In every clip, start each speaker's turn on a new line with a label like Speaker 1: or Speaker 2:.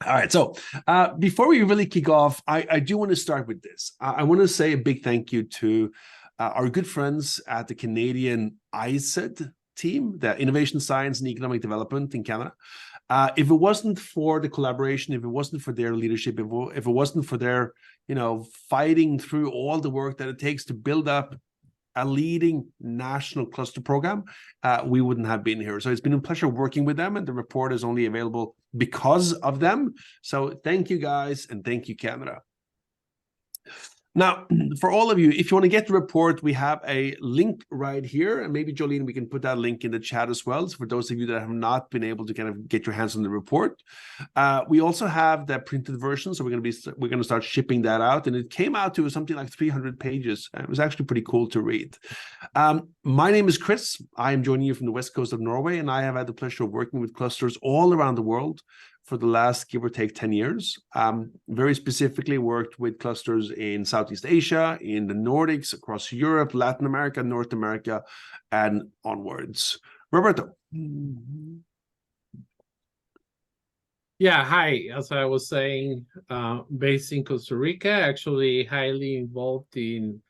Speaker 1: All right. So before we really kick off, I do want to start with this. I want to say a big thank you to our good friends at the Canadian ISED team, the Innovation, Science, and Economic Development in Canada. If it wasn't for the collaboration, if it wasn't for their leadership, if it wasn't for their, fighting through all the work that it takes to build up a leading national cluster program, we wouldn't have been here. So it's been a pleasure working with them, and the report is only available because of them. So thank you guys, and thank you, Canada. Now, for all of you, if you want to get the report, we have a link right here, and maybe Jolene, we can put that link in the chat as well. So for those of you that have not been able to kind of get your hands on the report, we also have the printed version. So we're going to start shipping that out, and it came out to something like 300 pages. It was actually pretty cool to read. My name is Chris. I am joining you from the west coast of Norway, and I have had the pleasure of working with clusters all around the world for the last, give or take, 10 years. Very specifically worked with clusters in Southeast Asia, in the Nordics, across Europe, Latin America, North America, and onwards. Roberto.
Speaker 2: Yeah, hi. As I was saying, based in Costa Rica, actually highly involved in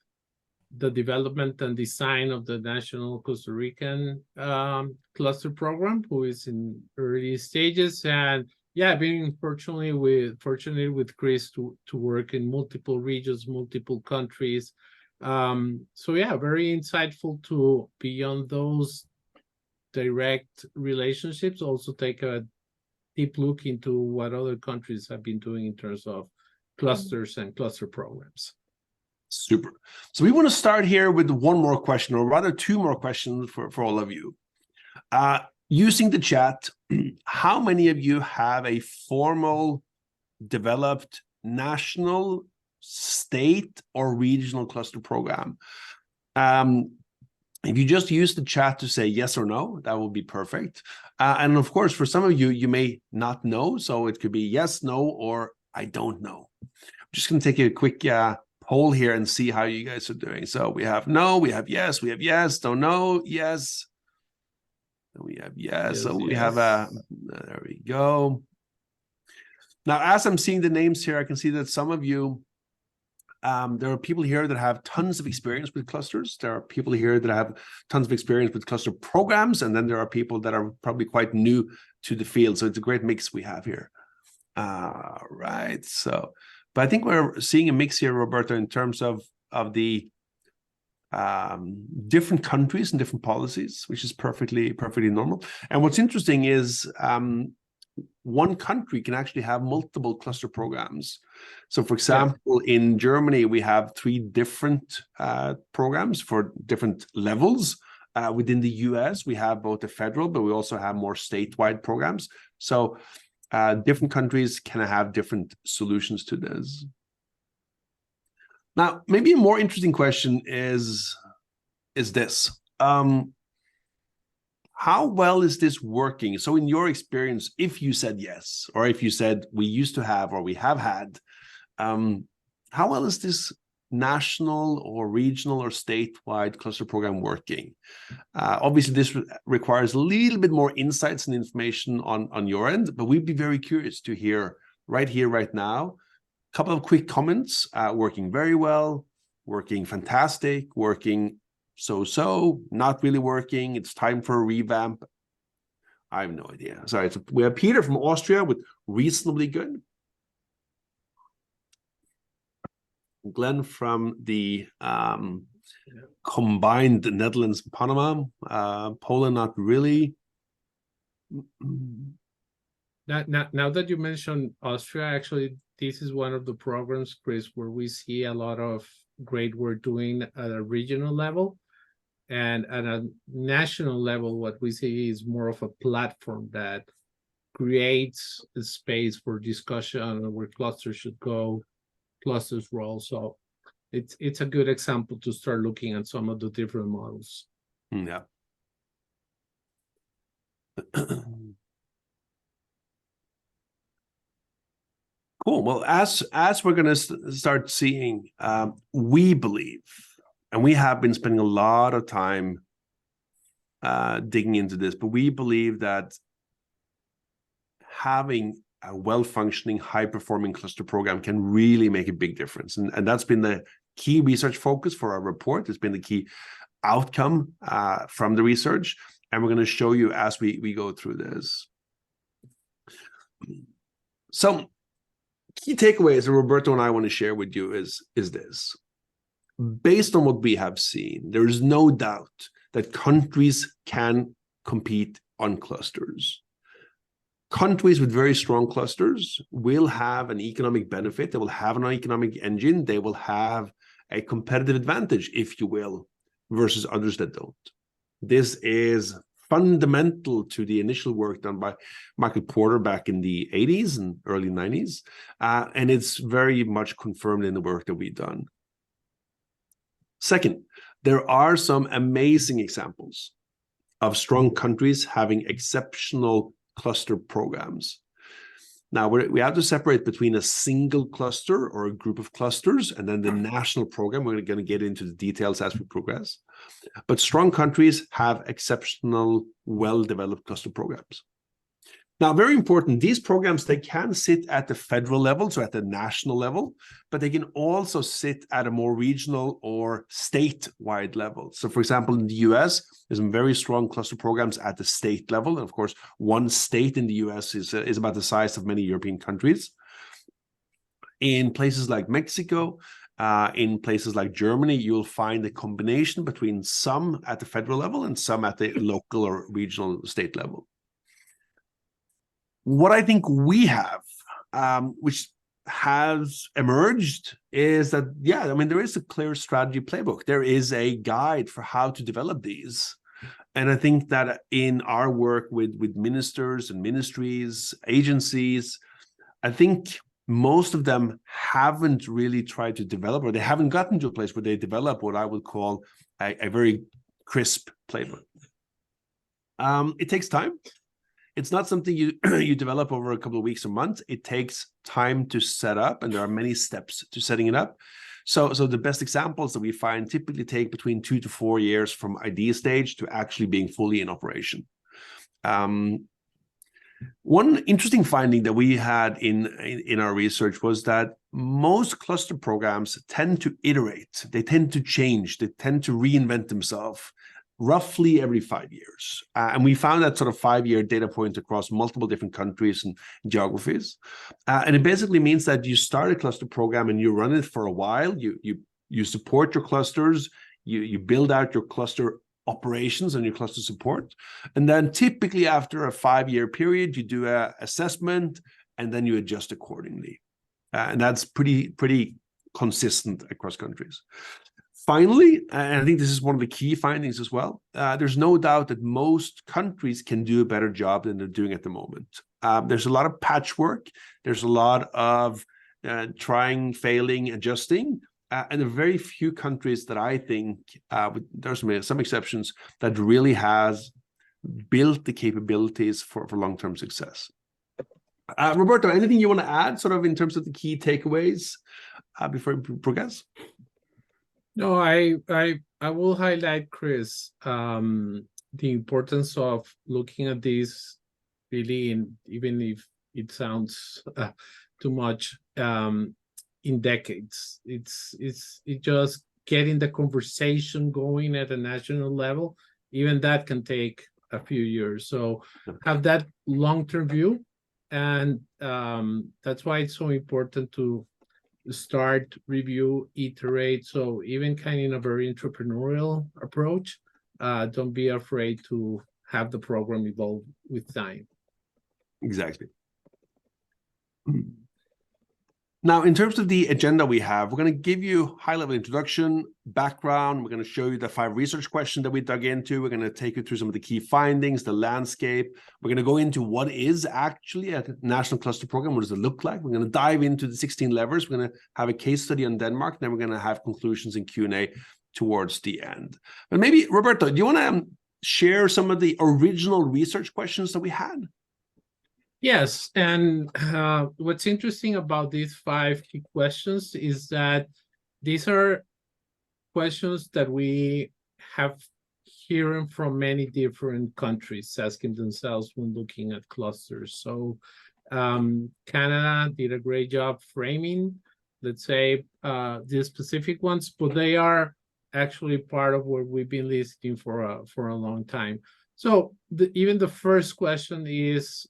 Speaker 2: the development and design of the National Costa Rican Cluster Program, who is in early stages. And yeah, being fortunate with Chris to work in multiple regions, multiple countries. So yeah, very insightful to, beyond those direct relationships, also take a deep look into what other countries have been doing in terms of clusters and cluster programs.
Speaker 1: Super. So we want to start here with one more question, or rather two more questions for all of you. Using the chat, how many of you have a formal, developed national, state, or regional cluster program? If you just use the chat to say yes or no, that would be perfect. And of course, for some of you, you may not know. So it could be yes, no, or I don't know. I'm just going to take a quick poll here and see how you guys are doing. So we have no, we have yes, don't know, yes. We have yes. So we have there we go. Now, as I'm seeing the names here, I can see that some of you, there are people here that have tons of experience with clusters. There are people here that have tons of experience with cluster programs. And then there are people that are probably quite new to the field. So it's a great mix we have here. Right. So, but I think we're seeing a mix here, Roberto, in terms of the different countries and different policies, which is perfectly normal. And what's interesting is one country can actually have multiple cluster programs. So for example, in Germany, we have 3 different programs for different levels. Within the US, we have both the federal, but we also have more statewide programs. So different countries can have different solutions to this. Now, maybe a more interesting question is this. How well is this working? So in your experience, if you said yes, or if you said we used to have or we have had, how well is this national or regional or statewide cluster program working? Obviously, this requires a little bit more insights and information on your end, but we'd be very curious to hear right here, right now, a couple of quick comments. Working very well, working fantastic, working so-so, not really working, it's time for a revamp. I have no idea. Sorry, so we have Peter from Austria with reasonably good. Glenn from the combined Netherlands and Panama. Poland, not really.
Speaker 2: Now that you mentioned Austria, actually, this is one of the programs, Chris, where we see a lot of great work doing at a regional level. And at a national level, what we see is more of a platform that creates a space for discussion on where clusters should go, clusters role. So it's a good example to start looking at some of the different models.
Speaker 1: Yeah. Cool. Well, as we're going to start seeing, we believe, and we have been spending a lot of time digging into this, but we believe that having a well-functioning, high-performing cluster program can really make a big difference. And that's been the key research focus for our report. It's been the key outcome from the research. And we're going to show you as we go through this. Some key takeaways that Roberto and I want to share with you is this. Based on what we have seen, there is no doubt that countries can compete on clusters. Countries with very strong clusters will have an economic benefit. They will have an economic engine. They will have a competitive advantage, if you will, versus others that don't. This is fundamental to the initial work done by Michael Porter back in the 80s and early 90s. And it's very much confirmed in the work that we've done. Second, there are some amazing examples of strong countries having exceptional cluster programs. Now, we have to separate between a single cluster or a group of clusters and then the national program. We're going to get into the details as we progress. But strong countries have exceptional, well-developed cluster programs. Now, very important, these programs, they can sit at the federal level, so at the national level, but they can also sit at a more regional or statewide level. So, for example, in the US, there's some very strong cluster programs at the state level. And of course, one state in the US is about the size of many European countries. In places like Mexico, in places like Germany, you'll find a combination between some at the federal level and some at the local or regional state level. What I think we have, which has emerged, is that, yeah, I mean, there is a clear strategy playbook. There is a guide for how to develop these. And I think that in our work with ministers and ministries, agencies, I think most of them haven't really tried to develop, or they haven't gotten to a place where they develop what I would call a very crisp playbook. It takes time. It's not something you develop over a couple of weeks or months. It takes time to set up, and there are many steps to setting it up. So the best examples that we find typically take between 2 to 4 years from idea stage to actually being fully in operation. One interesting finding that we had in our research was that most cluster programs tend to iterate. They tend to change. They tend to reinvent themselves roughly every 5 years. And we found that sort of 5-year data point across multiple different countries and geographies. And it basically means that you start a cluster program and you run it for a while. You support your clusters. You build out your cluster operations and your cluster support. And then typically after a 5-year period, you do an assessment and then you adjust accordingly. And that's pretty consistent across countries. Finally, and I think this is one of the key findings as well, there's no doubt that most countries can do a better job than they're doing at the moment. There's a lot of patchwork. There's a lot of trying, failing, adjusting. And there are very few countries that I think, there's some exceptions, that really has built the capabilities for long-term success. Roberto, anything you want to add sort of in terms of the key takeaways before we progress?
Speaker 2: No, I will highlight, Chris, the importance of looking at this really, even if it sounds too much, in decades. It's just getting the conversation going at a national level. Even that can take a few years. So have that long-term view, and that's why it's so important to start, review, iterate. So even kind of in a very entrepreneurial approach, don't be afraid to have the program evolve with time.
Speaker 1: Exactly. Now, in terms of the agenda we have, we're going to give you high-level introduction, background. We're going to show you the 5 research questions that we dug into. We're going to take you through some of the key findings, the landscape. We're going to go into what is actually a national cluster program. What does it look like? We're going to dive into the 16 levers. We're going to have a case study on Denmark. Then we're going to have conclusions and Q&A towards the end. But maybe, Roberto, do you want to share some of the original research questions that we had?
Speaker 2: Yes, and what's interesting about these 5 key questions is that these are questions that we have hearing from many different countries asking themselves when looking at clusters. So Canada did a great job framing, let's say, the specific ones, but they are actually part of what we've been listening for a long time. So even the first question is,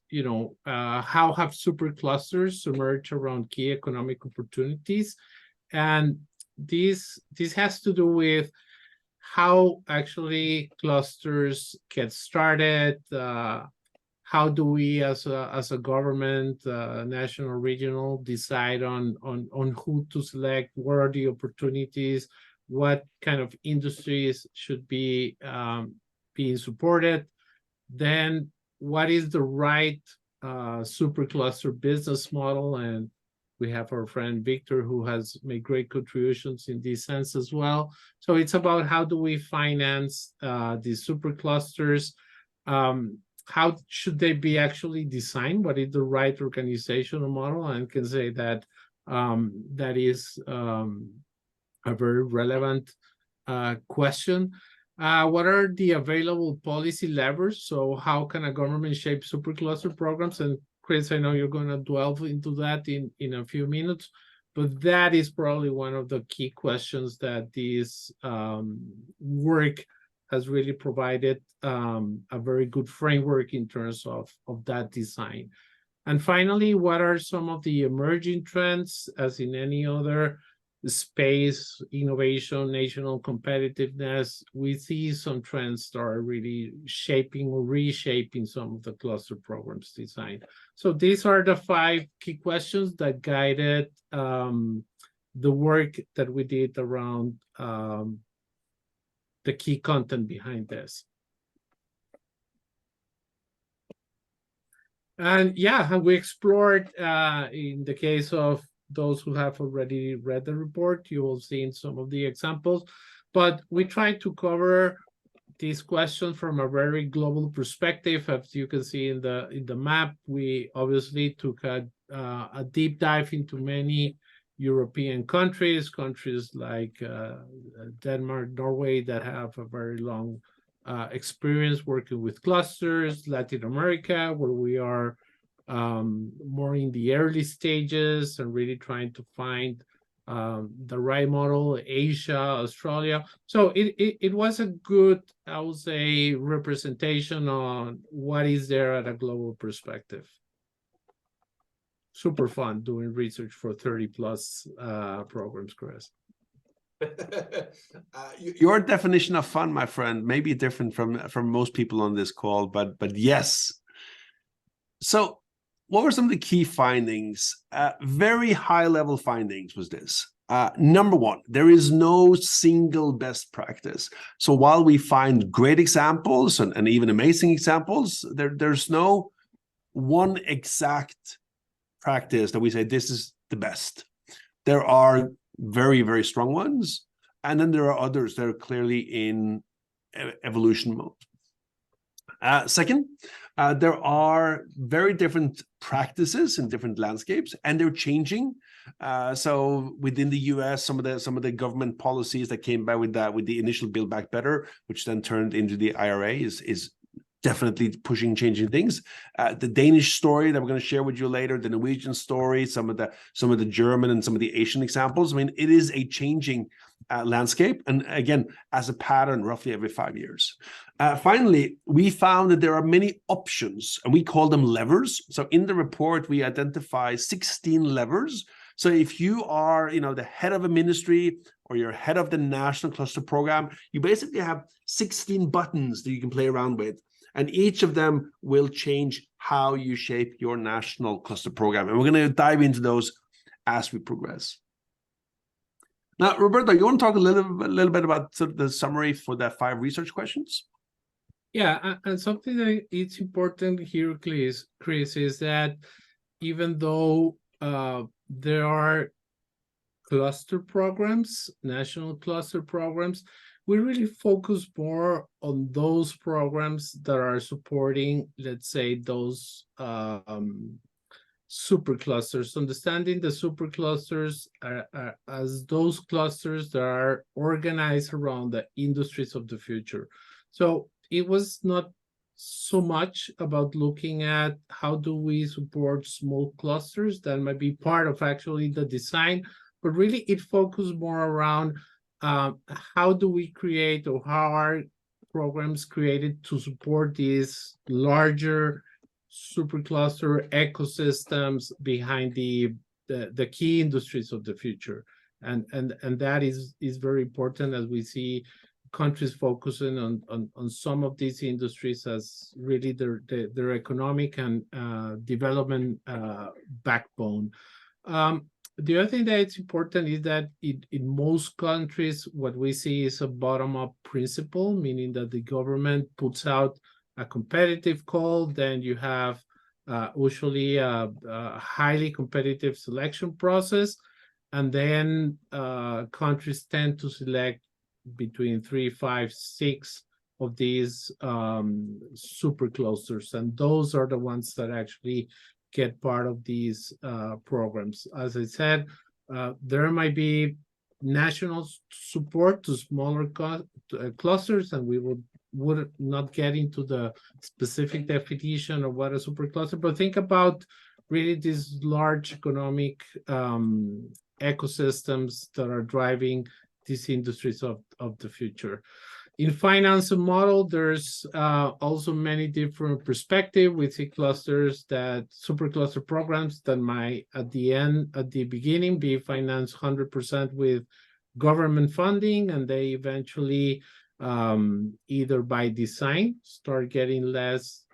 Speaker 2: how have superclusters emerged around key economic opportunities? And this has to do with how actually clusters get started. How do we, as a government, national, regional, decide on who to select? What are the opportunities? What kind of industries should be being supported? Then, what is the right supercluster business model? And we have our friend Victor, who has made great contributions in this sense as well. So it's about how do we finance these superclusters? How should they be actually designed? What is the right organizational model? And can say that that is a very relevant question. What are the available policy levers? So how can a government shape supercluster programs? And Chris, I know you're going to delve into that in a few minutes, but that is probably one of the key questions that this work has really provided a very good framework in terms of that design. And finally, what are some of the emerging trends, as in any other space, innovation, national competitiveness? We see some trends that are really shaping or reshaping some of the cluster programs design. So these are the 5 key questions that guided the work that we did around the key content behind this. And yeah, we explored, in the case of those who have already read the report, you will see in some of the examples, but we tried to cover these questions from a very global perspective. As you can see in the map, we obviously took a deep dive into many European countries like Denmark, Norway, that have a very long experience working with clusters, Latin America, where we are more in the early stages and really trying to find the right model, Asia, Australia. So it was a good, I would say, representation on what is there at a global perspective. Super fun doing research for 30 plus programs, Chris.
Speaker 1: Your definition of fun, my friend, may be different from most people on this call, but yes. So what were some of the key findings? Very high level findings was this. Number one, there is no single best practice. So while we find great examples and even amazing examples, there's no one exact practice that we say this is the best. There are very, very strong ones, and then there are others that are clearly in evolution mode. Second, there are very different practices in different landscapes, and they're changing. So within the US, some of the government policies that came by with the initial Build Back Better, which then turned into the IRA, is definitely changing things. The Danish story that we're going to share with you later, the Norwegian story, some of the German and some of the Asian examples. I mean, it is a changing landscape, and again, as a pattern, roughly every 5 years. Finally, we found that there are many options, and we call them levers. So in the report, we identify 16 levers. So if you are, the head of a ministry or you're head of the national cluster program, you basically have 16 buttons that you can play around with. And each of them will change how you shape your national cluster program. And we're going to dive into those as we progress. Now, Roberto, you want to talk a little bit about sort of the summary for the 5 research questions?
Speaker 2: Yeah, and something that it's important here, Chris, is that even though there are cluster programs, national cluster programs, we really focus more on those programs that are supporting, let's say, those superclusters, understanding the superclusters as those clusters that are organized around the industries of the future. So it was not so much about looking at how do we support small clusters that might be part of actually the design, but really it focuses more around how do we create, or how are programs created to support these larger supercluster ecosystems behind the key industries of the future. And that is very important, as we see countries focusing on some of these industries as really their economic and development backbone. The other thing that it's important is that in most countries, what we see is a bottom-up principle, meaning that the government puts out a competitive call, then you have usually a highly competitive selection process, and then countries tend to select between 3, 5, 6 of these superclusters, and those are the ones that actually get part of these programs. As I said, there might be national support to smaller clusters, and we would not get into the specific definition of what a supercluster, but think about really these large economic ecosystems that are driving these industries of the future. In finance and model, there's also many different perspectives. We see clusters that supercluster programs that might at the beginning be financed 100% with government funding, and they eventually either by design start getting less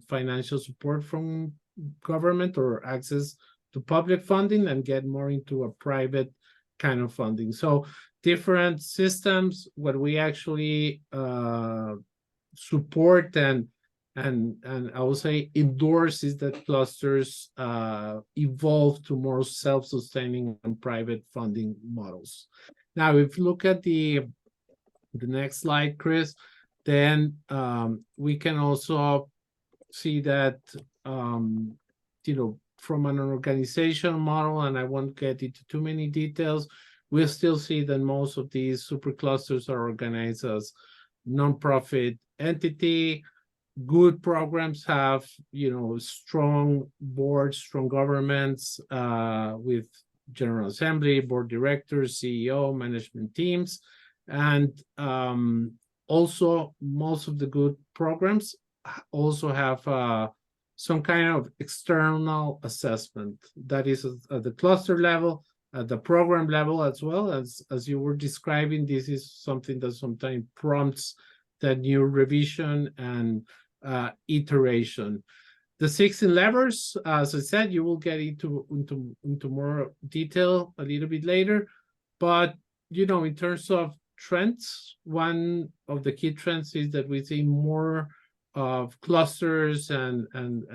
Speaker 2: financial support from government or access to public funding and get more into a private kind of funding. So different systems, what we actually support and I would say endorse is that clusters evolve to more self-sustaining and private funding models. Now, if you look at the next slide, Chris, then we can also see that from an organizational model, and I won't get into too many details, we'll still see that most of these superclusters are organized as nonprofit entity. Good programs have, strong boards, strong governments with General Assembly, board directors, CEO, management teams. And also most of the good programs also have some kind of external assessment that is at the cluster level, at the program level, as well as you were describing. This is something that sometimes prompts that new revision and iteration. The 16 levers, as I said, you will get into more detail a little bit later. But in terms of trends, one of the key trends is that we see more of clusters and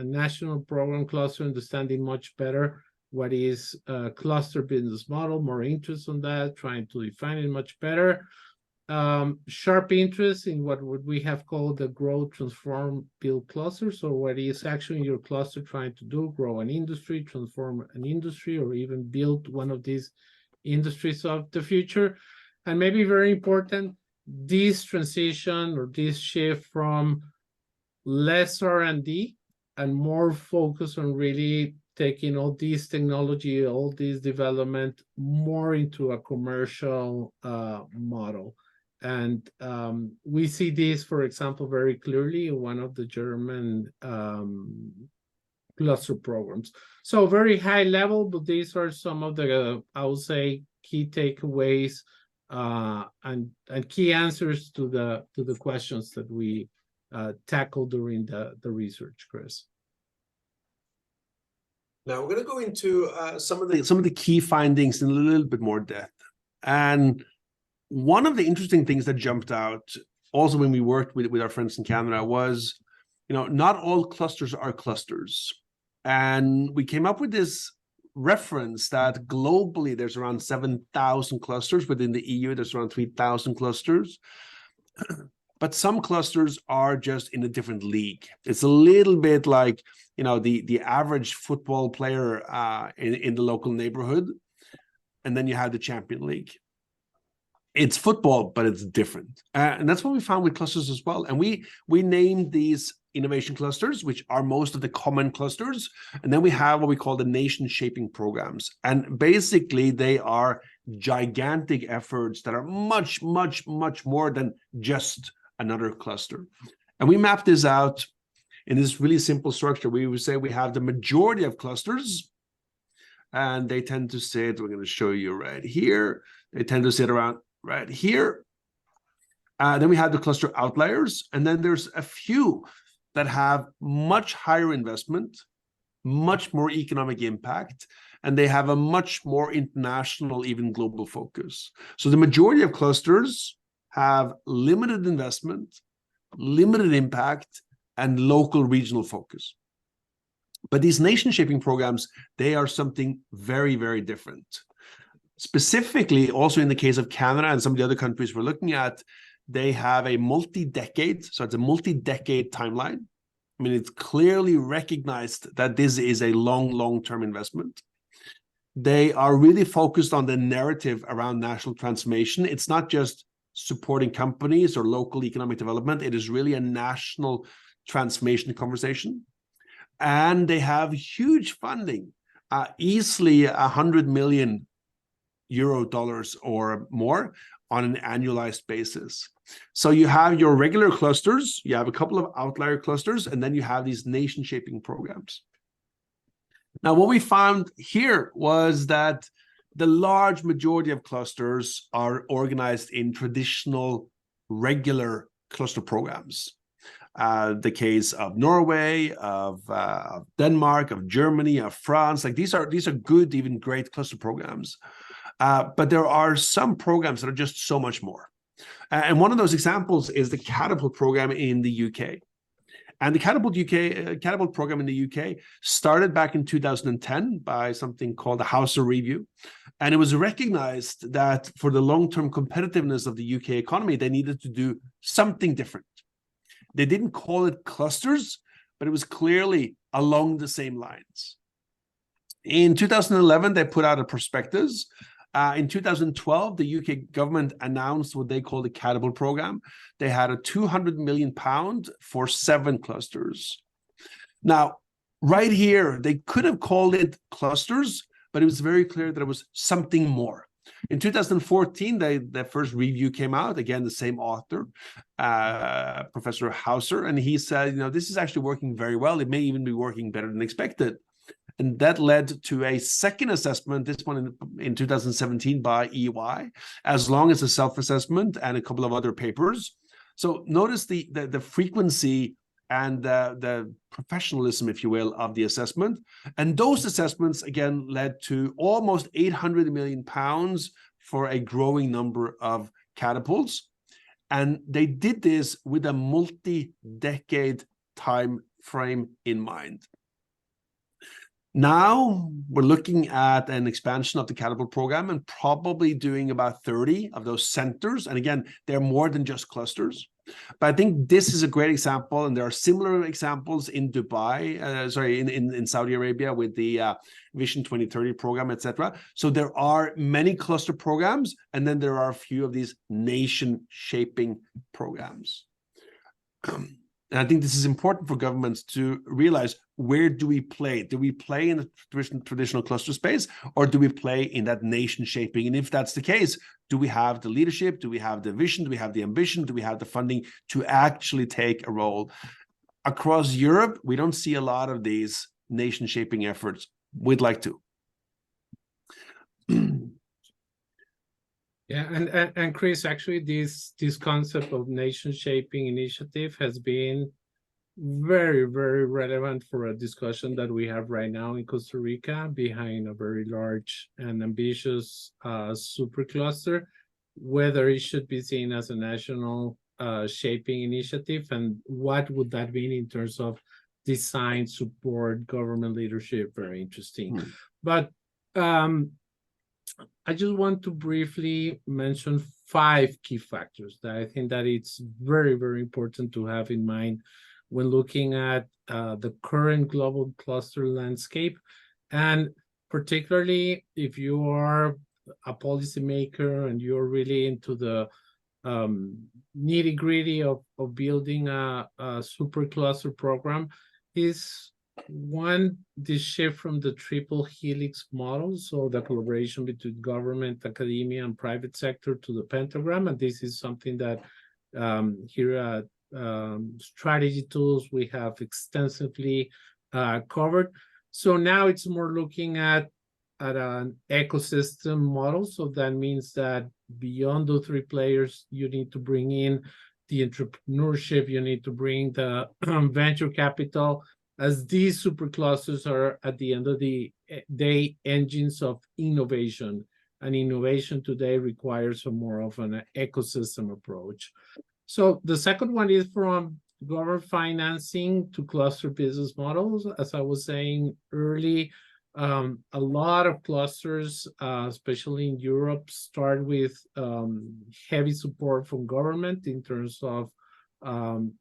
Speaker 2: national program cluster understanding much better what is a cluster business model, more interest on that, trying to define it much better. Sharp interest in what we have called the grow, transform, build cluster. So what is actually your cluster trying to do? Grow an industry, transform an industry, or even build one of these industries of the future. And maybe very important, this transition or this shift from less R&D and more focus on really taking all this technology, all this development more into a commercial model. And we see this, for example, very clearly in one of the German cluster programs. So very high level, but these are some of the, I would say, key takeaways and key answers to the questions that we tackled during the research, Chris.
Speaker 1: Now we're going to go into some of the key findings in a little bit more depth. And one of the interesting things that jumped out also when we worked with our friends in Canada was, not all clusters are clusters. And we came up with this reference that globally there's around 7,000 clusters. Within the EU, there's around 3,000 clusters. But some clusters are just in a different league. It's a little bit like, the average football player in the local neighborhood. And then you have the champion league. it's football, but it's different. And that's what we found with clusters as well. And we named these innovation clusters, which are most of the common clusters. And then we have what we call the nation shaping programs. And basically they are gigantic efforts that are much, much, much more than just another cluster. And we map this out in this really simple structure. We would say we have the majority of clusters, and they tend to sit, we're going to show you right here. They tend to sit around right here. Then we have the cluster outliers, and then there's a few that have much higher investment, much more economic impact, and they have a much more international, even global focus. So the majority of clusters have limited investment, limited impact, and local regional focus. But these nation-shaping programs, they are something very, very different. Specifically, also in the case of Canada and some of the other countries we're looking at, they have a multi-decade, so it's a multi-decade timeline. I mean, it's clearly recognized that this is a long-term investment. They are really focused on the narrative around national transformation. It's not just supporting companies or local economic development. It is really a national transformation conversation. And they have huge funding, easily $100 million dollars or more on an annualized basis. So you have your regular clusters, you have a couple of outlier clusters, and then you have these nation-shaping programs. Now, what we found here was that the large majority of clusters are organized in traditional, regular cluster programs. The case of Norway, of Denmark, of Germany, of France, like these are good, even great cluster programs. But there are some programs that are just so much more. And one of those examples is the Catapult program in the UK. And the Catapult program in the UK started back in 2010 by something called the Hauser Review. And it was recognized that for the long-term competitiveness of the UK economy, they needed to do something different. They didn't call it clusters, but it was clearly along the same lines. In 2011, they put out a prospectus. In 2012, the UK government announced what they call the Catapult program. They had a £200 million for 7 clusters. Now, right here, they could have called it clusters, but it was very clear that it was something more. In 2014, the first review came out, again, the same author, Professor Hauser, and he said, this is actually working very well. It may even be working better than expected. And that led to a second assessment, this one in 2017 by EY, as long as a self-assessment and a couple of other papers. So notice the frequency and the professionalism, if you will, of the assessment. And those assessments, again, led to almost £800 million for a growing number of catapults. And they did this with a multi-decade time frame in mind. Now we're looking at an expansion of the Catapult program and probably doing about 30 of those centers. And again, they're more than just clusters. But I think this is a great example, and there are similar examples in Dubai, in Saudi Arabia with the Vision 2030 program, etc. So there are many cluster programs, and then there are a few of these nation-shaping programs. And I think this is important for governments to realize, where do we play? Do we play in the traditional cluster space, or do we play in that nation shaping? And if that's the case, do we have the leadership? Do we have the vision? Do we have the ambition? Do we have the funding to actually take a role? Across Europe, we don't see a lot of these nation shaping efforts. We'd like to.
Speaker 2: Yeah, and Chris, actually, this concept of nation-shaping initiative has been very, very relevant for a discussion that we have right now in Costa Rica behind a very large and ambitious supercluster, whether it should be seen as a national shaping initiative, and what would that mean in terms of design, support, government leadership. Very interesting. But I just want to briefly mention 5 key factors that I think that it's very, very important to have in mind when looking at the current global cluster landscape. And particularly if you are a policymaker and you're really into the nitty gritty of building a supercluster program, is one, the shift from the triple helix model, so the collaboration between government, academia, and private sector, to the pentagram. And this is something that here at Strategy Tools we have extensively covered. So now it's more looking at an ecosystem model. So that means that beyond the three players, you need to bring in the entrepreneurship, you need to bring the venture capital, as these superclusters are, at the end of the day, engines of innovation. And innovation today requires a more of an ecosystem approach. So the second one is from government financing to cluster business models. As I was saying early, a lot of clusters, especially in Europe, start with heavy support from government in terms of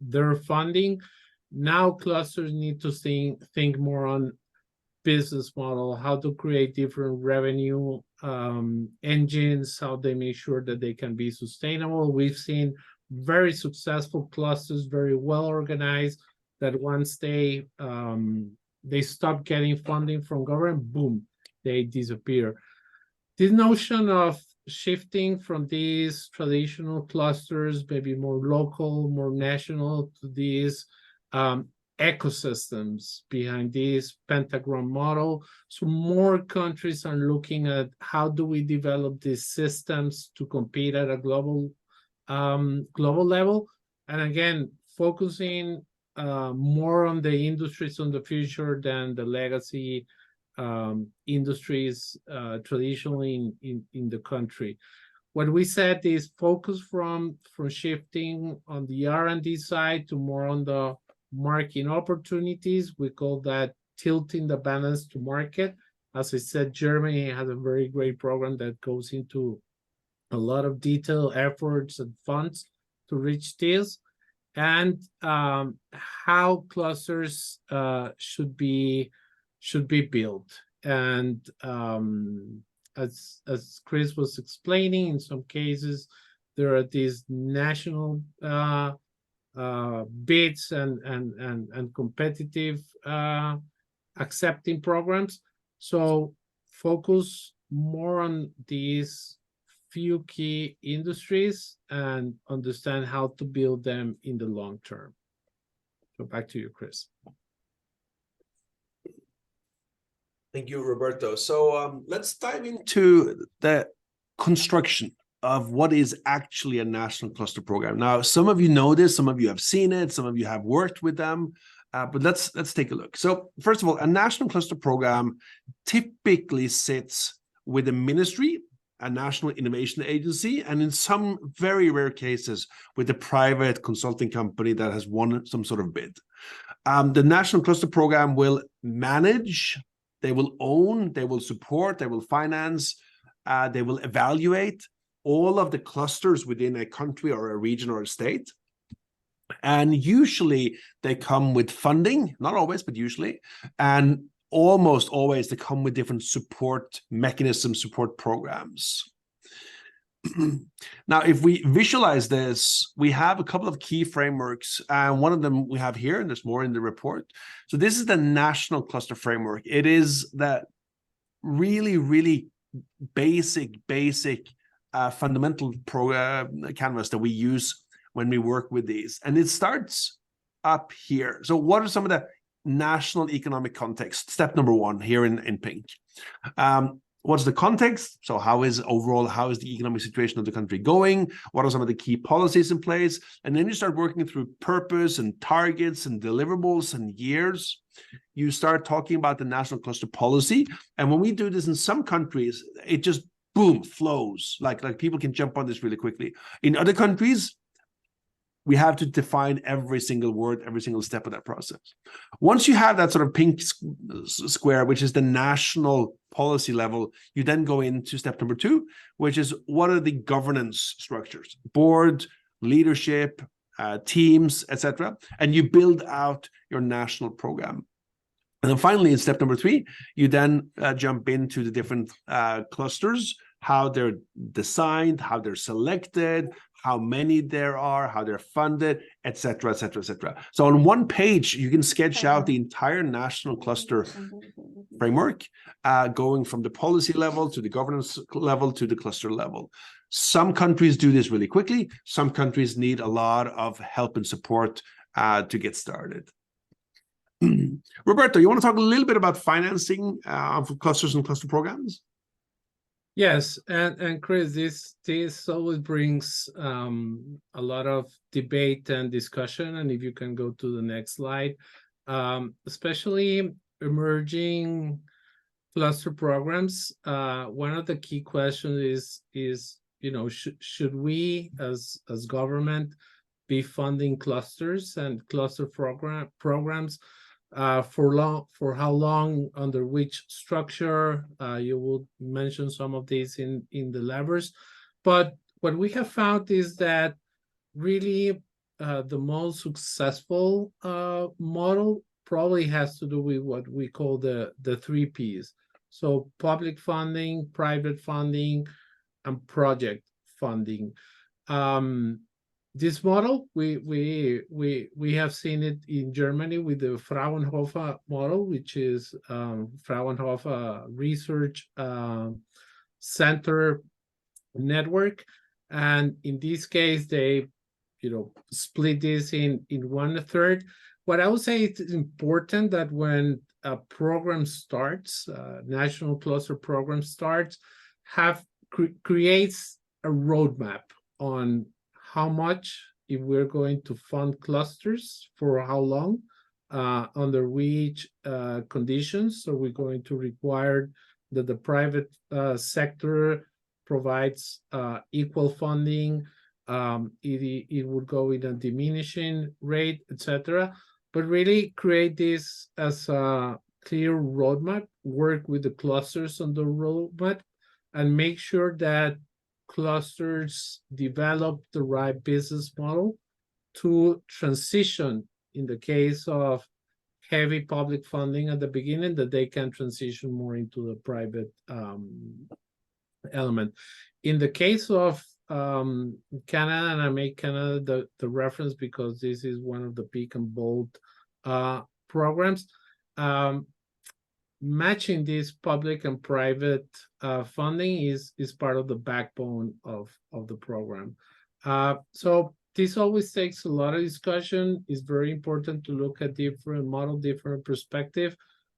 Speaker 2: their funding. Now clusters need to think more on business model, how to create different revenue engines, how they make sure that they can be sustainable. We've seen very successful clusters, very well organized, that once they stop getting funding from government, boom, they disappear. This notion of shifting from these traditional clusters, maybe more local, more national, to these ecosystems behind this pentagram model. So more countries are looking at how do we develop these systems to compete at a global level. And again, focusing more on the industries on the future than the legacy industries traditionally in the country. What we said is focus from shifting on the R&D side to more on the market opportunities. We call that tilting the balance to market. As I said, Germany has a very great program that goes into a lot of detailed efforts and funds to reach this, and how clusters should be built. And as Chris was explaining, in some cases there are these national bids and competitive accepting programs. So focus more on these few key industries and understand how to build them in the long term. So back to you, Chris.
Speaker 1: Thank you, Roberto. So let's dive into the construction of what is actually a national cluster program. Now, some of you know this, some of you have seen it, some of you have worked with them, but let's take a look. So first of all, a national cluster program typically sits with a ministry, a national innovation agency, and in some very rare cases with a private consulting company that has won some sort of bid. The national cluster program will manage, they will own, they will support, they will finance, they will evaluate all of the clusters within a country or a region or a state. And usually they come with funding, not always, but usually, and almost always they come with different support mechanisms, support programs. Now, if we visualize this, we have a couple of key frameworks, and one of them we have here, and there's more in the report. So this is the national cluster framework. It is that really, really basic fundamental canvas that we use when we work with these. And it starts up here. So what are some of the national economic context? Step number one here in pink. What's the context? So how is the economic situation of the country going? What are some of the key policies in place? And then you start working through purpose and targets and deliverables and years. You start talking about the national cluster policy. And when we do this in some countries, it just boom, flows. Like people can jump on this really quickly. In other countries, we have to define every single word, every single step of that process. Once you have that sort of pink square, which is the national policy level, you then go into step number two, which is what are the governance structures, board, leadership, teams, etc. And you build out your national program. And then finally, in step number three, you then jump into the different clusters how they're designed, how they're selected, how many there are, how they're funded, et cetera, et cetera, et cetera. So on one page, you can sketch out the entire national cluster framework, going from the policy level to the governance level to the cluster level. Some countries do this really quickly. Some countries need a lot of help and support to get started. Roberto, you want to talk a little bit about financing of clusters and cluster programs?
Speaker 2: Yes, and Chris, this always brings a lot of debate and discussion. And if you can go to the next slide, especially emerging cluster programs, one of the key questions is should we as government be funding clusters and cluster programs for how long, under which structure? You will mention some of these in the levers, but what we have found is that really the most successful model probably has to do with what we call the 3 Ps. So public funding, private funding, and project funding. This model, we have seen it in Germany with the Fraunhofer model, which is Fraunhofer Research Center network. And in this case, they split this in 1/3. What I would say, it's important that when a program starts, national cluster program starts, creates a roadmap on how much, if we're going to fund clusters, for how long, under which conditions. So we're going to require that the private sector provides equal funding. It would go in a diminishing rate, etc. But really create this as a clear roadmap, work with the clusters on the roadmap, and make sure that clusters develop the right business model to transition, in the case of heavy public funding at the beginning, that they can transition more into the private element. In the case of Canada, and I make Canada the reference because this is one of the big and bold programs, matching this public and private funding is part of the backbone of the program. So this always takes a lot of discussion. It's very important to look at different model, different perspective.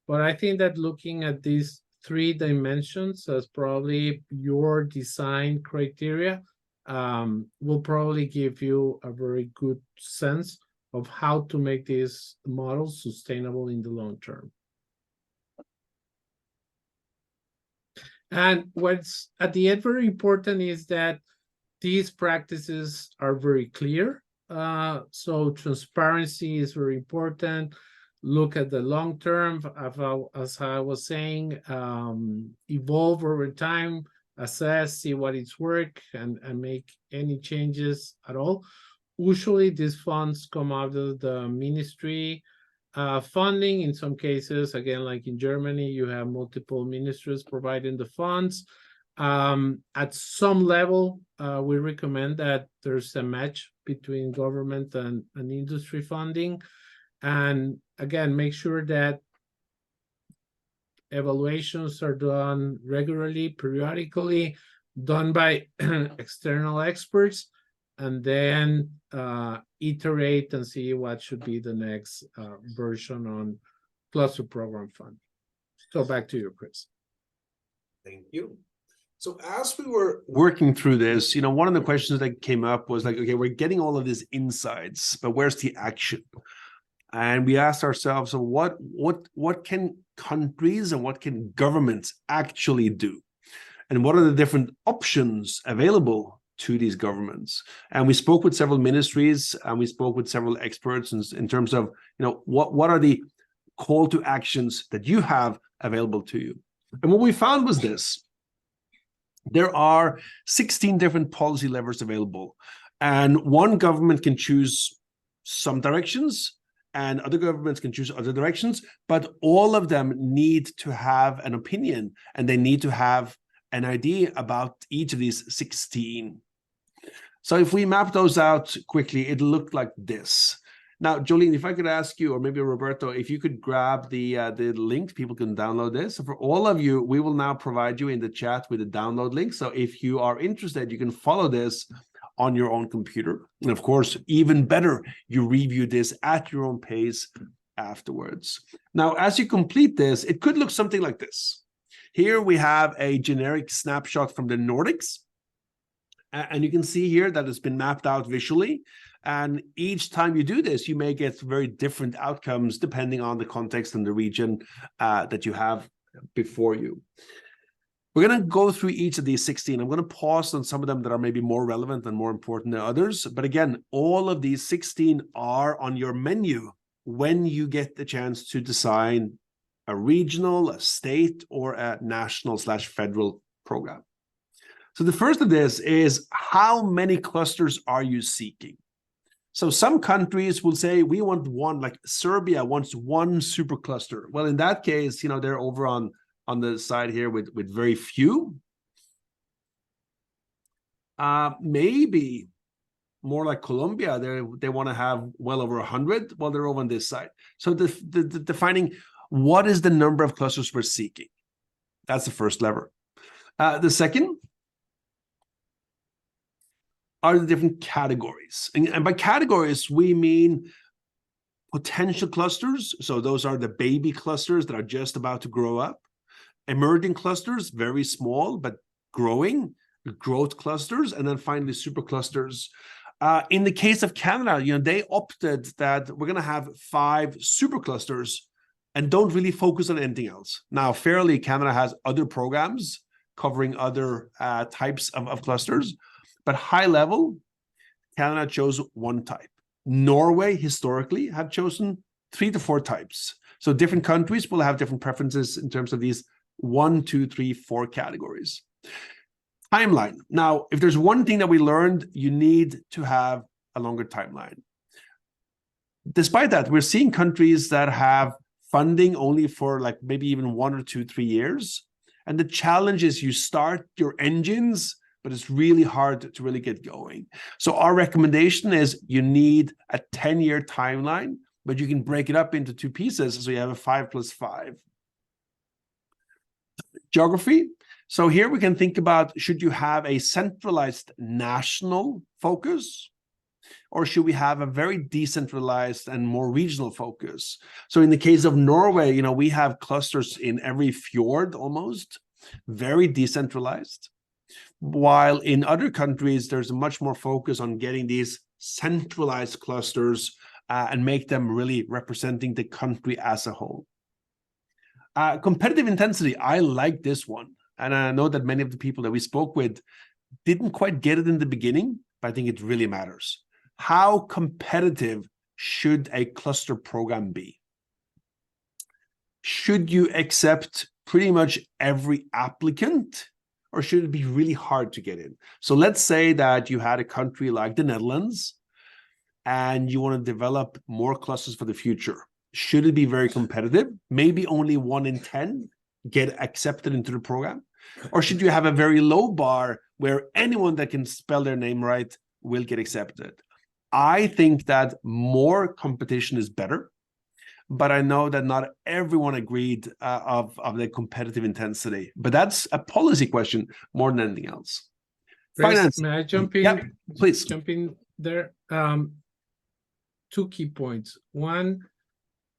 Speaker 2: But I think that looking at these 3 dimensions as probably your design criteria will probably give you a very good sense of how to make these models sustainable in the long term. And what's at the end very important is that these practices are very clear. So transparency is very important. Look at the long term, as I was saying, evolve over time, assess, see what it's work, and make any changes at all. Usually these funds come out of the ministry funding. In some cases, again, like in Germany, you have multiple ministries providing the funds. At some level, we recommend that there's a match between government and industry funding. And again, make sure that evaluations are done regularly, periodically, done by external experts, and then iterate and see what should be the next version on cluster program funding. So back to you, Chris.
Speaker 1: Thank you. So as we were working through this, one of the questions that came up was like, okay, we're getting all of these insights, but where's the action? And we asked ourselves, so what can countries and what can governments actually do? And what are the different options available to these governments? And we spoke with several ministries, and we spoke with several experts in terms of, what are the call to actions that you have available to you? And what we found was this: there are 16 different policy levers available, and one government can choose some directions, and other governments can choose other directions, but all of them need to have an opinion, and they need to have an idea about each of these 16. So if we map those out quickly, it looked like this. Now, Jolene, if I could ask you, or maybe Roberto, if you could grab the link, people can download this. So for all of you, we will now provide you in the chat with a download link. So if you are interested, you can follow this on your own computer. And of course, even better, you review this at your own pace afterwards. Now, as you complete this, it could look something like this. Here we have a generic snapshot from the Nordics. And you can see here that it's been mapped out visually. And each time you do this, you may get very different outcomes depending on the context and the region that you have before you. We're going to go through each of these 16. I'm going to pause on some of them that are maybe more relevant and more important than others. But again, all of these 16 are on your menu when you get the chance to design a regional, a state, or a national/federal program. So the first of this is, how many clusters are you seeking? So some countries will say, we want one, like Serbia wants one supercluster. Well, in that case, they're over on the side here with very few. Maybe more like Colombia, they want to have well over 100. Well, they're over on this side. So defining what is the number of clusters we're seeking. That's the first lever. The second are the different categories. And by categories, we mean potential clusters. So those are the baby clusters that are just about to grow up. Emerging clusters, very small, but growing, growth clusters, and then finally superclusters. In the case of Canada, they opted that we're going to have 5 superclusters and don't really focus on anything else. Now, fairly, Canada has other programs covering other types of clusters. But high level, Canada chose one type. Norway historically have chosen 3 to 4 types. So different countries will have different preferences in terms of these 1, 2, 3, 4 categories. Timeline. Now, if there's one thing that we learned, you need to have a longer timeline. Despite that, we're seeing countries that have funding only for like maybe even 1 or 2, 3 years. And the challenge is you start your engines, but it's really hard to really get going. So our recommendation is you need a 10-year timeline, but you can break it up into 2 pieces. So you have a 5 + 5. Geography. So here we can think about, should you have a centralized national focus, or should we have a very decentralized and more regional focus? So in the case of Norway, we have clusters in every fjord almost, very decentralized. While in other countries, there's much more focus on getting these centralized clusters and make them really representing the country as a whole. Competitive intensity, I like this one. And I know that many of the people that we spoke with didn't quite get it in the beginning, but I think it really matters. How competitive should a cluster program be? Should you accept pretty much every applicant? Or should it be really hard to get in? So let's say that you had a country like the Netherlands and you want to develop more clusters for the future. Should it be very competitive? Maybe only 1 in 10 get accepted into the program? Or should you have a very low bar where anyone that can spell their name right will get accepted? I think that more competition is better. But I know that not everyone agreed of the competitive intensity. But that's a policy question more than anything else.
Speaker 2: Chris, may I jump in?
Speaker 1: Yeah, please.
Speaker 2: Jump in there. 2 key points. One,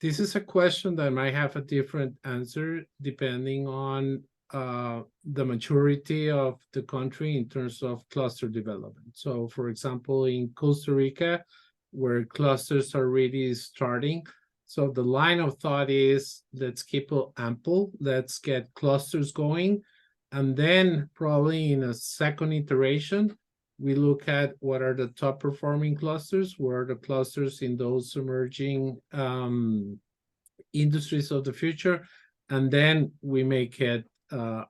Speaker 2: this is a question that might have a different answer depending on the maturity of the country in terms of cluster development. So, for example, in Costa Rica, where clusters are really starting, so the line of thought is, let's keep it ample, let's get clusters going, and then probably in a second iteration, we look at what are the top performing clusters, what are the clusters in those emerging industries of the future, and then we make it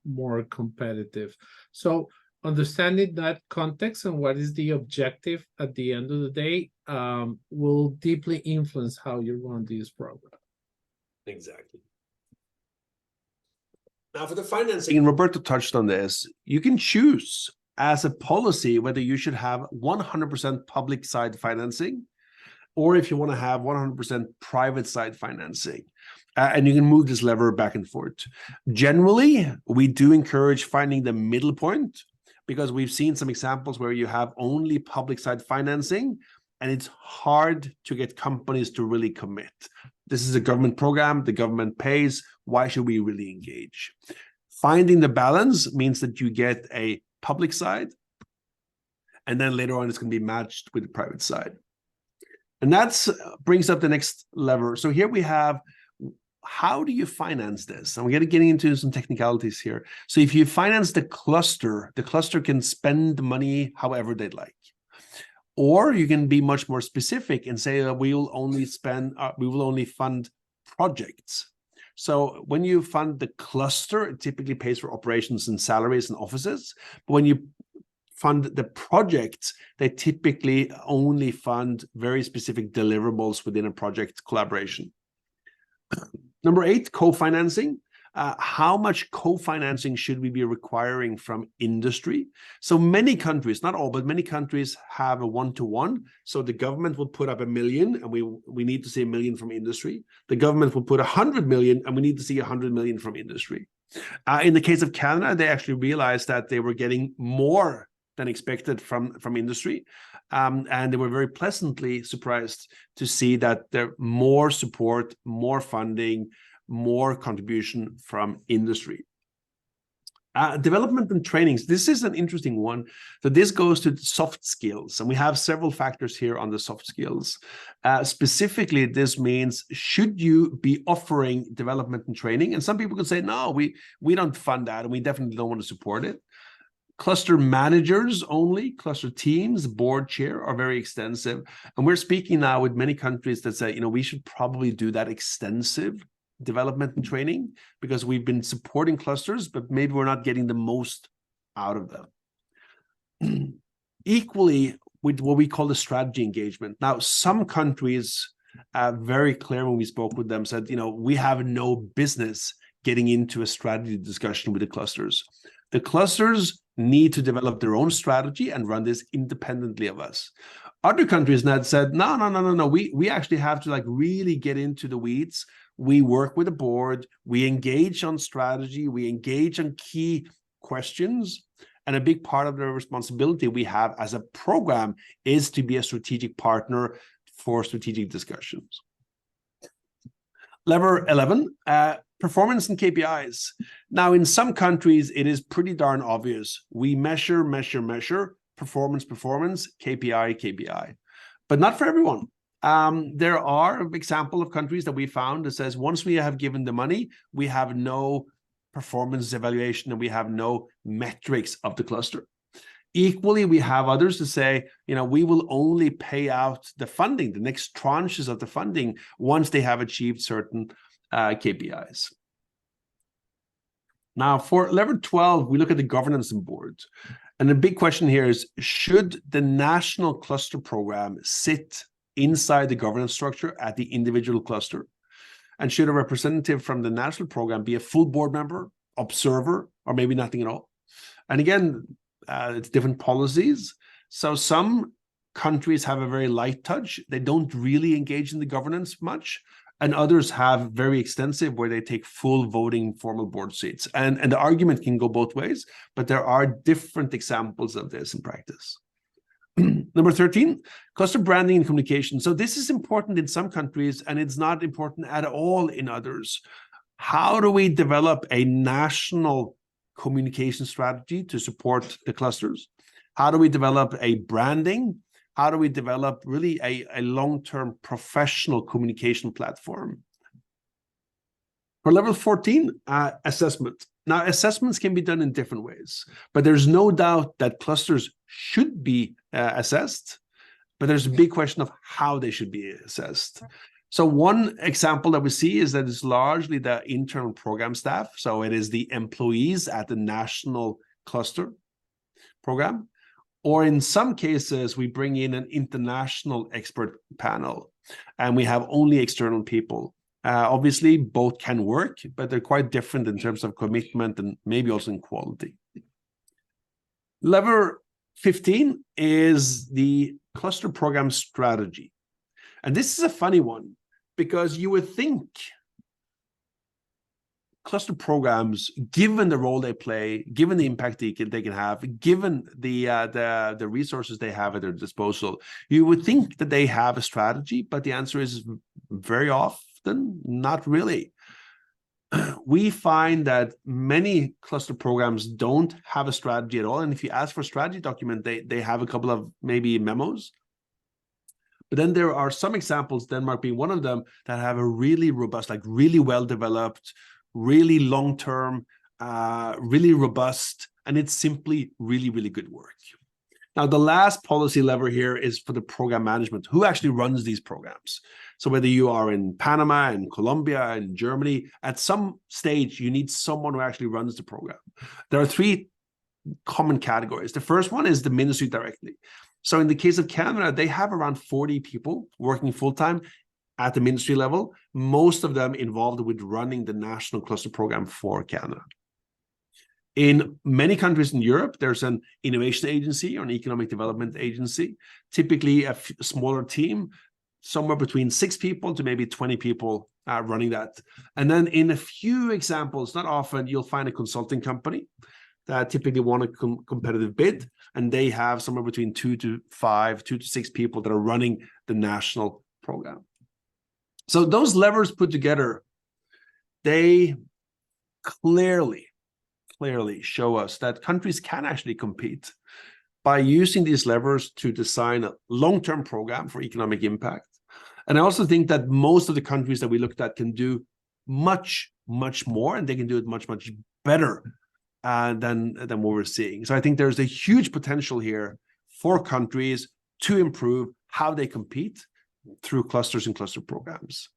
Speaker 2: more competitive. So understanding that context and what is the objective at the end of the day will deeply influence how you run this program.
Speaker 1: Exactly. Now, for the financing, and Roberto touched on this, you can choose as a policy whether you should have 100% public side financing, or if you want to have 100% private side financing. And you can move this lever back and forth. Generally, we do encourage finding the middle point, because we've seen some examples where you have only public side financing, and it's hard to get companies to really commit. This is a government program, the government pays, why should we really engage? Finding the balance means that you get a public side, and then later on it's going to be matched with the private side. And that brings up the next lever. So here we have, how do you finance this? And we're getting into some technicalities here. So if you finance the cluster can spend money however they'd like. Or you can be much more specific and say that we will only fund projects. So when you fund the cluster, it typically pays for operations and salaries and offices. But when you fund the projects, they typically only fund very specific deliverables within a project collaboration. Number 8, co-financing. How much co-financing should we be requiring from industry? So many countries, not all, but many countries have a 1-to-1. So the government will put up $1 million, and we need to see $1 million from industry. The government will put 100 million, and we need to see 100 million from industry. In the case of Canada, they actually realized that they were getting more than expected from industry. And they were very pleasantly surprised to see that there more support, more funding, more contribution from industry. Development and trainings. This is an interesting one. So this goes to soft skills, and we have several factors here on the soft skills. Specifically, this means, should you be offering development and training? And some people could say, no, we don't fund that, and we definitely don't want to support it. Cluster managers only, cluster teams, board chair are very extensive. And we're speaking now with many countries that say, we should probably do that extensive development and training, because we've been supporting clusters, but maybe we're not getting the most out of them. Equally with what we call the strategy engagement. Now, some countries very clear when we spoke with them said, we have no business getting into a strategy discussion with the clusters. The clusters need to develop their own strategy and run this independently of us. Other countries now said, no. We actually have to really get into the weeds. We work with the board, we engage on strategy, we engage on key questions. And a big part of the responsibility we have as a program is to be a strategic partner for strategic discussions. Lever 11, performance and KPIs. Now, in some countries, it is pretty darn obvious. We measure, performance, KPI. But not for everyone. There are examples of countries that we found that says, once we have given the money, we have no performance evaluation and we have no metrics of the cluster. Equally, we have others to say, we will only pay out the funding, the next tranches of the funding, once they have achieved certain KPIs. Now, for lever 12, we look at the governance and boards. And the big question here is, should the national cluster program sit inside the governance structure at the individual cluster? And should a representative from the national program be a full board member, observer, or maybe nothing at all? And again, it's different policies. So some countries have a very light touch. They don't really engage in the governance much. And others have very extensive where they take full voting formal board seats. And the argument can go both ways, but there are different examples of this in practice. Number 13, cluster branding and communication. So this is important in some countries and it's not important at all in others. How do we develop a national communication strategy to support the clusters? How do we develop a branding? How do we develop really a long-term professional communication platform? For level 14, assessment. Now, assessments can be done in different ways, but there's no doubt that clusters should be assessed, but there's a big question of how they should be assessed. So one example that we see is that it's largely the internal program staff. So it is the employees at the national cluster program. Or in some cases, we bring in an international expert panel and we have only external people. Obviously, both can work, but they're quite different in terms of commitment and maybe also in quality. Lever 15 is the cluster program strategy. And this is a funny one because you would think cluster programs, given the role they play, given the impact they can have, given the resources they have at their disposal, you would think that they have a strategy, but the answer is very often not really. We find that many cluster programs don't have a strategy at all. And if you ask for a strategy document, they have a couple of maybe memos. But then there are some examples, Denmark being one of them, that have a really robust, like really well-developed, really long-term, really robust, and it's simply really, really good work. Now, the last policy lever here is for the program management. Who actually runs these programs? So whether you are in Panama, in Colombia, in Germany, at some stage, you need someone who actually runs the program. There are three common categories. The first one is the ministry directly. So in the case of Canada, they have around 40 people working full-time at the ministry level, most of them involved with running the national cluster program for Canada. In many countries in Europe, there's an innovation agency or an economic development agency, typically a smaller team, somewhere between 6 people to maybe 20 people running that. And then in a few examples, not often, you'll find a consulting company that typically want a competitive bid, and they have somewhere between 2 to 6 people that are running the national program. So those levers put together, they clearly show us that countries can actually compete by using these levers to design a long-term program for economic impact. And I also think that most of the countries that we looked at can do much more, and they can do it much better than what we're seeing. So I think there's a huge potential here for countries to improve how they compete through clusters and cluster programs.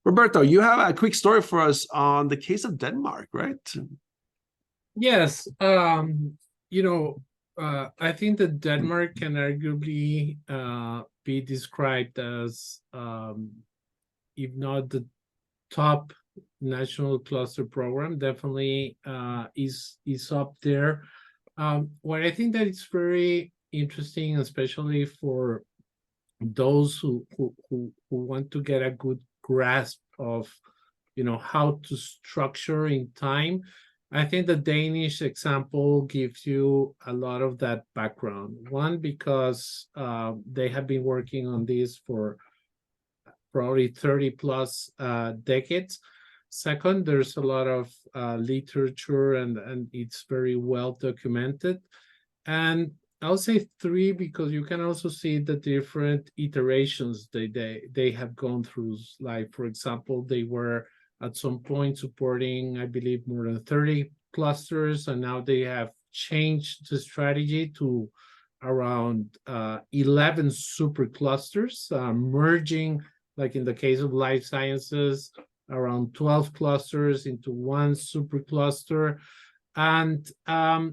Speaker 1: Roberto, you have a quick story for us on the case of Denmark, right?
Speaker 2: Yes. I think that Denmark can arguably be described as, if not the top national cluster program, definitely is up there. What I think that it's very interesting, especially for those who want to get a good grasp of how to structure in time. I think the Danish example gives you a lot of that background. One, because they have been working on this for probably 30 plus decades. Second, there's a lot of literature and it's very well documented. And I'll say 3 because you can also see the different iterations they have gone through. Like, for example, they were at some point supporting, I believe, more than 30 clusters, and now they have changed the strategy to around 11 superclusters, merging, like in the case of life sciences, around 12 clusters into one supercluster. And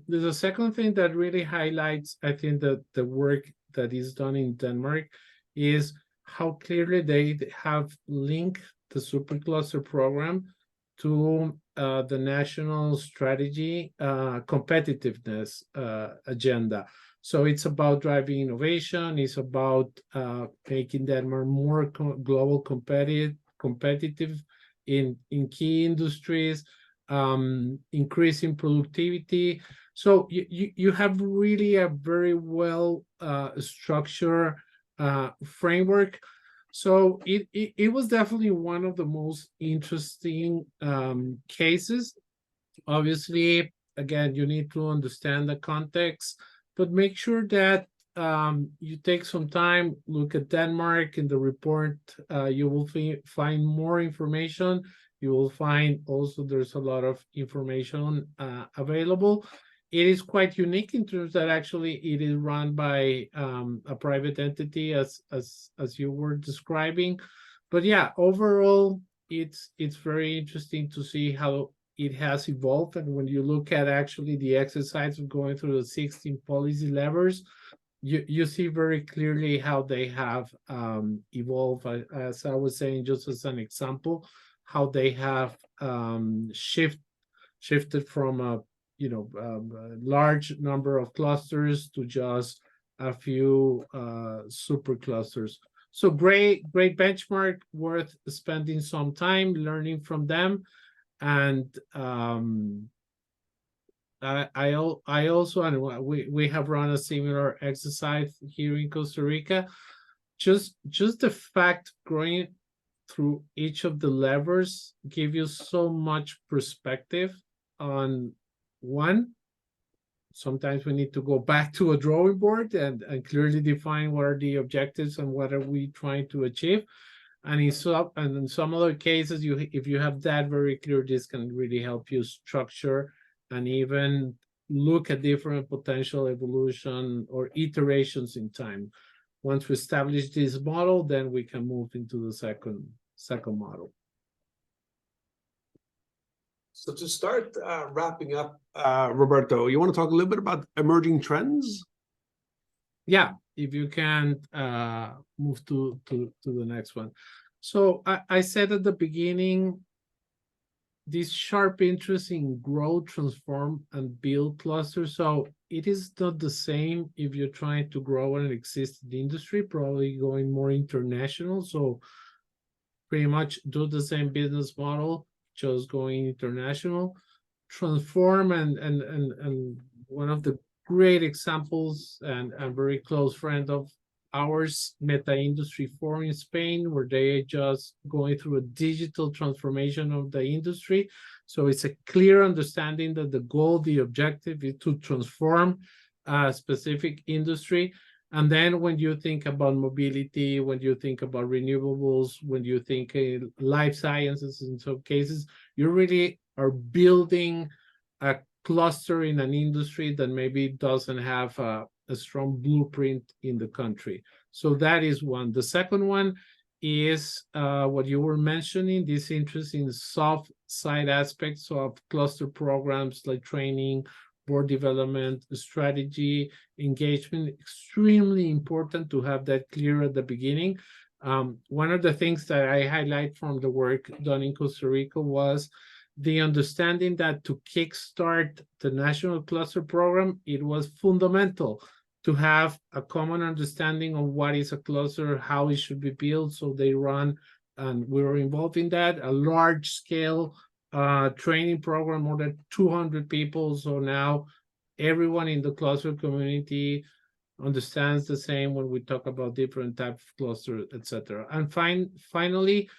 Speaker 2: there's a second thing that really highlights, I think, that the work that is done in Denmark is how clearly they have linked the supercluster program to the national strategy competitiveness agenda. So it's about driving innovation. It's about making Denmark more global competitive in key industries, increasing productivity. So you have really a very well structured framework. So it was definitely one of the most interesting cases. Obviously, again, you need to understand the context, but make sure that you take some time, look at Denmark. In the report, you will find more information. You will find also there's a lot of information available. It is quite unique in terms that actually it is run by a private entity, as you were describing. But yeah, overall, it's very interesting to see how it has evolved. And when you look at actually the exercise of going through the 16 policy levers, you see very clearly how they have evolved, as I was saying, just as an example, how they have shifted from a large number of clusters to just a few super clusters. So great benchmark, worth spending some time learning from them. And I also, and we have run a similar exercise here in Costa Rica. Just the fact growing through each of the levers give you so much perspective on one. Sometimes we need to go back to a drawing board and clearly define what are the objectives and what are we trying to achieve. And in some other cases, if you have that very clear, this can really help you structure and even look at different potential evolution or iterations in time. Once we establish this model, then we can move into the second model.
Speaker 1: So to start wrapping up, Roberto, you want to talk a little bit about emerging trends?
Speaker 2: Yeah, if you can move to the next one. So I said at the beginning, this sharp interest in grow, transform, and build clusters. So it is not the same if you're trying to grow an existing industry, probably going more international. So pretty much do the same business model, just going international. Transform, and one of the great examples and a very close friend of ours, Meta Industry Forum in Spain, where they are just going through a digital transformation of the industry. So it's a clear understanding that the goal, the objective is to transform a specific industry. And then when you think about mobility, when you think about renewables, when you think life sciences in some cases, you really are building a cluster in an industry that maybe doesn't have a strong blueprint in the country. So that is one. The second one is what you were mentioning, this interest in soft side aspects of cluster programs like training, board development, strategy, engagement. Extremely important to have that clear at the beginning. One of the things that I highlight from the work done in Costa Rica was the understanding that to kickstart the National Cluster Program, it was fundamental to have a common understanding of what is a cluster, how it should be built. So they run, and we were involved in that, a large-scale training program, more than 200 people. So now everyone in the cluster community understands the same when we talk about different types of clusters, etc. And finally,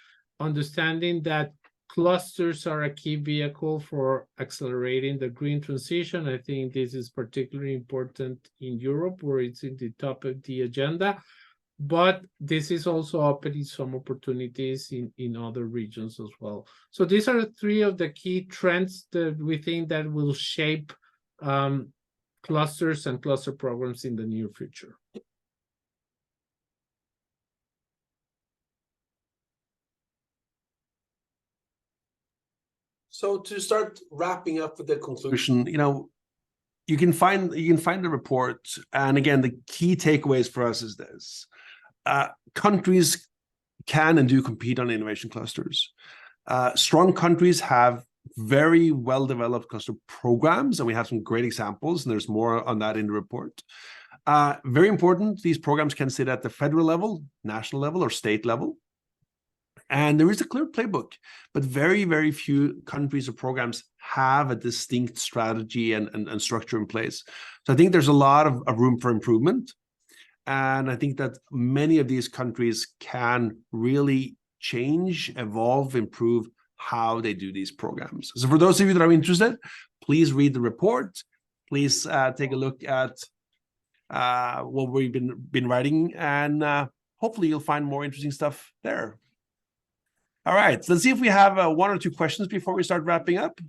Speaker 2: understanding that clusters are a key vehicle for accelerating the green transition. I think this is particularly important in Europe, where it's in the top of the agenda. But this is also opening some opportunities in other regions as well. So these are three of the key trends that we think that will shape clusters and cluster programs in the near future.
Speaker 1: So to start wrapping up with the conclusion, you can find the report, and again, the key takeaways for us is this: countries can and do compete on innovation clusters. Strong countries have very well-developed cluster programs, and we have some great examples, and there's more on that in the report. Very important, these programs can sit at the federal level, national level, or state level. And there is a clear playbook, but very, very few countries or programs have a distinct strategy and structure in place. So I think there's a lot of room for improvement. And I think that many of these countries can really change, evolve, improve how they do these programs. So for those of you that are interested, please read the report. Please take a look at what we've been writing, and hopefully you'll find more interesting stuff there. All right, so let's see if we have one or two questions before we start wrapping up.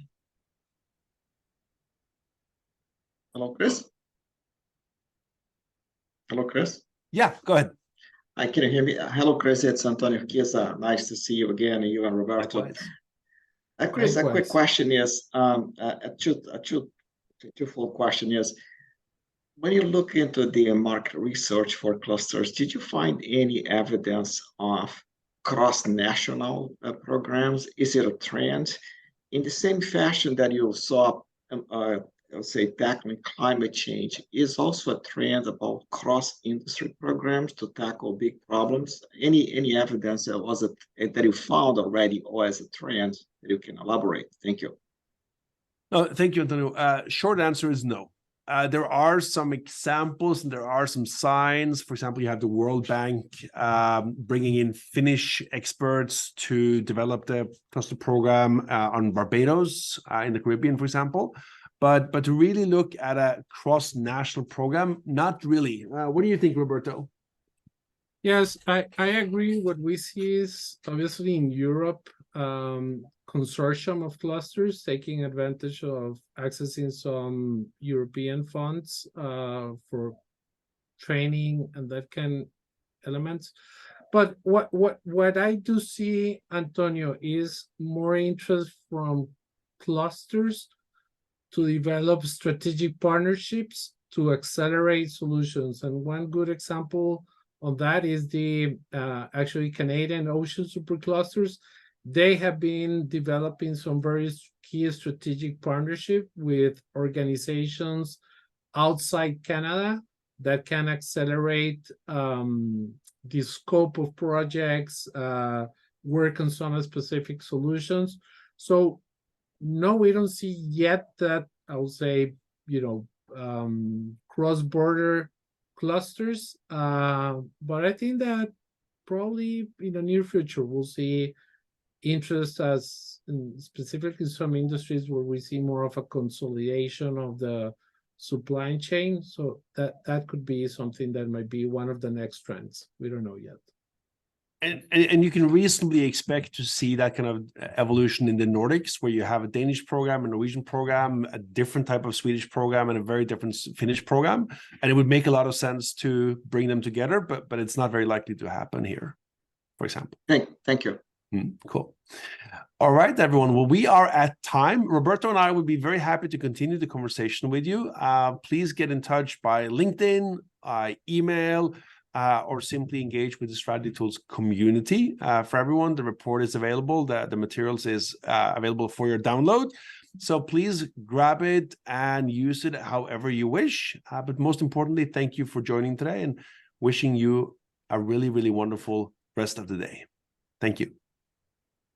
Speaker 3: Hello, Chris. Hello, Chris.
Speaker 1: Yeah, go ahead.
Speaker 3: Hi, can you hear me? Hello, Chris. It's Antonio Chiesa. Nice to see you again, you and Roberto. Chris, a quick question is, a twofold question is, when you look into the market research for clusters, did you find any evidence of cross-national programs? Is it a trend? In the same fashion that you saw, let's say, tackling climate change, is also a trend about cross-industry programs to tackle big problems? Any evidence that you found already or as a trend that you can elaborate? Thank you.
Speaker 1: No, thank you, Antonio. Short answer is no. There are some examples and there are some signs. For example, you have the World Bank bringing in Finnish experts to develop the cluster program on Barbados in the Caribbean, for example. But to really look at a cross-national program, not really. What do you think, Roberto?
Speaker 2: Yes, I agree. What we see is obviously in Europe, consortium of clusters taking advantage of accessing some European funds for training and that kind of elements. But what I do see, Antonio, is more interest from clusters to develop strategic partnerships to accelerate solutions. And one good example of that is the actually Canadian ocean superclusters. They have been developing some very key strategic partnership with organizations outside Canada that can accelerate the scope of projects, work on some specific solutions. So no, we don't see yet that, I would say, cross-border clusters, but I think that probably in the near future we'll see interest as specifically some industries where we see more of a consolidation of the supply chain. So that could be something that might be one of the next trends. We don't know yet.
Speaker 1: And you can reasonably expect to see that kind of evolution in the Nordics, where you have a Danish program, a Norwegian program, a different type of Swedish program, and a very different Finnish program. And it would make a lot of sense to bring them together, but it's not very likely to happen here, for example.
Speaker 3: Thank you.
Speaker 1: Cool. All right, everyone. Well, we are at time. Roberto and I would be very happy to continue the conversation with you. Please get in touch by LinkedIn, email, or simply engage with the Strategy Tools community. For everyone, the report is available. The materials is available for your download. So please grab it and use it however you wish. But most importantly, thank you for joining today and wishing you a really, really wonderful rest of the day. Thank you.